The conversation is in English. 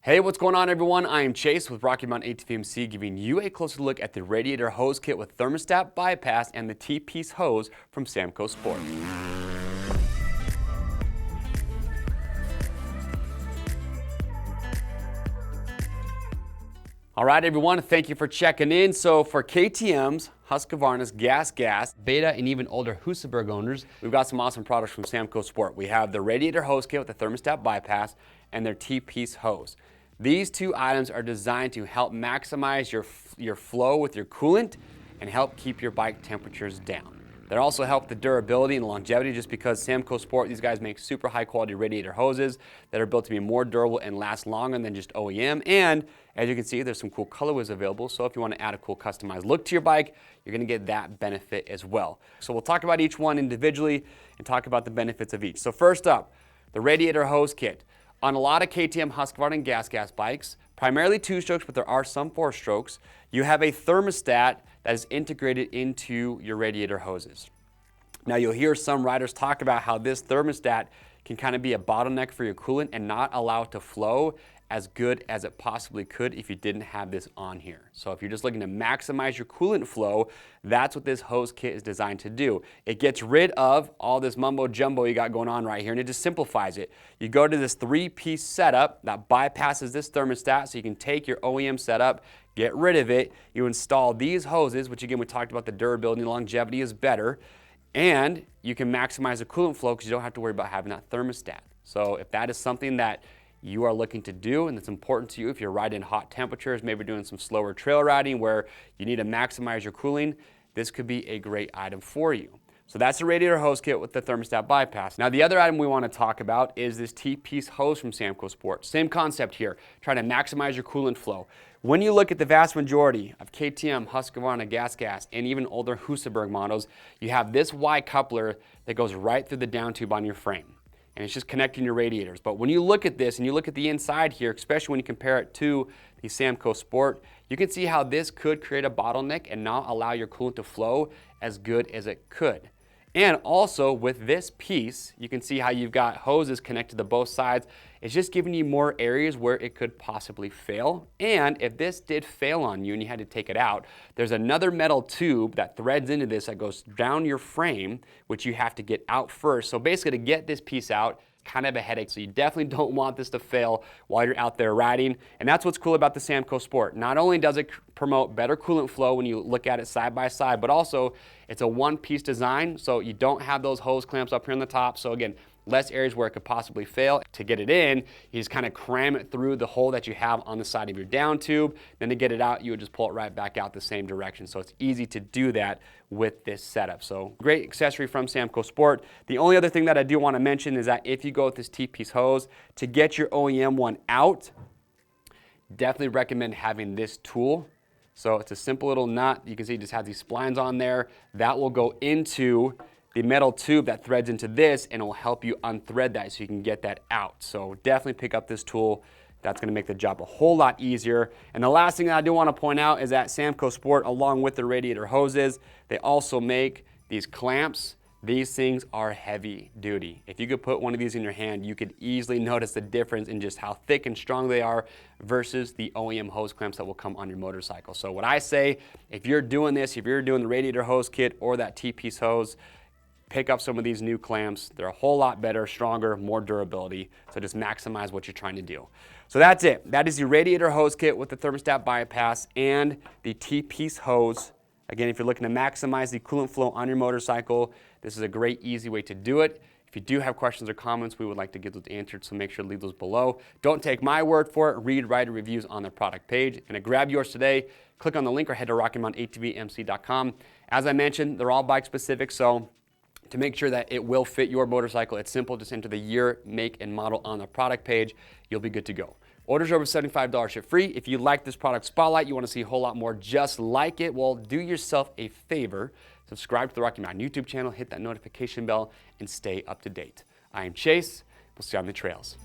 Hey, what's going on everyone? I am Chase with Rocky Mountain ATVMC giving you a closer look at the Radiator Hose Kit with Thermostat bypass and the T-Piece hose from SamcoSport. All right, everyone, thank you for checking in. So for KTM's, Husqvarna's, GasGas, Beta, and even older Husqvarna owners, we've got some awesome products from SamcoSport. We have the Radiator Hose Kit with the Thermostat bypass and their T-Piece hose. These two items are designed to help maximize your flow with your coolant and help keep your bike temperatures down. They also help the durability and longevity just because SamcoSport, these guys make super high quality radiator hoses that are built to be more durable and last longer than just OEM. And as you can see, there's some cool colorways available. So if you want to add a cool customized look to your bike, you're going to get that benefit as well. So we'll talk about each one individually and talk about the benefits of each. So first up, the Radiator Hose Kit. On a lot of KTM, Husqvarna, and GasGas bikes, primarily 2-strokes, but there are some 4-strokes, you have a thermostat that is integrated into your radiator hoses. Now you'll hear some riders talk about how this thermostat can kind of be a bottleneck for your coolant and not allow it to flow as good as it possibly could if you didn't have this on here. So if you're just looking to maximize your coolant flow, that's what this hose kit is designed to do. It gets rid of all this mumbo jumbo you got going on right here, and it just simplifies it. You go to this 3-piece setup that bypasses this thermostat, so you can take your OEM setup, get rid of it, you install these hoses, which again we talked about the durability and longevity is better, and you can maximize the coolant flow because you don't have to worry about having that thermostat. So if that is something that you are looking to do and it's important to you, if you're riding hot temperatures, maybe doing some slower trail riding where you need to maximize your cooling, this could be a great item for you. So that's the Radiator Hose Kit with the Thermostat bypass. Now the other item we want to talk about is this T-Piece hose from SamcoSport. Same concept here, trying to maximize your coolant flow. When you look at the vast majority of KTM, Husqvarna, GasGas, and even older Husqvarna models, you have this Y coupler that goes right through the down tube on your frame. And it's just connecting your radiators. But when you look at this and you look at the inside here, especially when you compare it to the SamcoSport, you can see how this could create a bottleneck and not allow your coolant to flow as good as it could. And also with this piece, you can see how you've got hoses connected to both sides. It's just giving you more areas where it could possibly fail. And if this did fail on you and you had to take it out, there's another metal tube that threads into this that goes down your frame, which you have to get out first. So basically to get this piece out, kind of a headache. So you definitely don't want this to fail while you're out there riding. And that's what's cool about the SamcoSport. Not only does it promote better coolant flow when you look at it side by side, but also it's a one-piece design. So you don't have those hose clamps up here on the top. So again, less areas where it could possibly fail. To get it in, you just kind of cram it through the hole that you have on the side of your down tube. Then to get it out, you would just pull it right back out the same direction. So it's easy to do that with this setup. So great accessory from SamcoSport. The only other thing that I do want to mention is that if you go with this T-Piece hose, to get your OEM one out, definitely recommend having this tool. So it's a simple little nut. You can see it just has these splines on there. That will go into the metal tube that threads into this and it will help you unthread that so you can get that out. So definitely pick up this tool. That's going to make the job a whole lot easier. And the last thing that I do want to point out is that SamcoSport, along with the radiator hoses, they also make these clamps. These things are heavy duty. If you could put one of these in your hand, you could easily notice the difference in just how thick and strong they are versus the OEM hose clamps that will come on your motorcycle. So what I say, if you're doing this, if you're doing the Radiator Hose Kit or that T-Piece hose, pick up some of these new clamps. They're a whole lot better, stronger, more durability. So just maximize what you're trying to do. So that's it. That is the Radiator Hose Kit with the Thermostat bypass and the T-Piece hose. Again, if you're looking to maximize the coolant flow on your motorcycle, this is a great, easy way to do it. If you do have questions or comments, we would like to get those answered, so make sure to leave those below. Don't take my word for it. Read rider reviews on their product page. And to grab yours today, click on the link or head to RockyMountainATVMC.com. As I mentioned, they're all bike specific, so to make sure that it will fit your motorcycle, it's simple. Just enter the year, make, and model on the product page. You'll be good to go. Orders over $75 ship free. If you like this product spotlight, you want to see a whole lot more just like it, well, do yourself a favor. Subscribe to the Rocky Mountain YouTube channel, hit that notification bell, and stay up to date. I am Chase. We'll see you on the trails.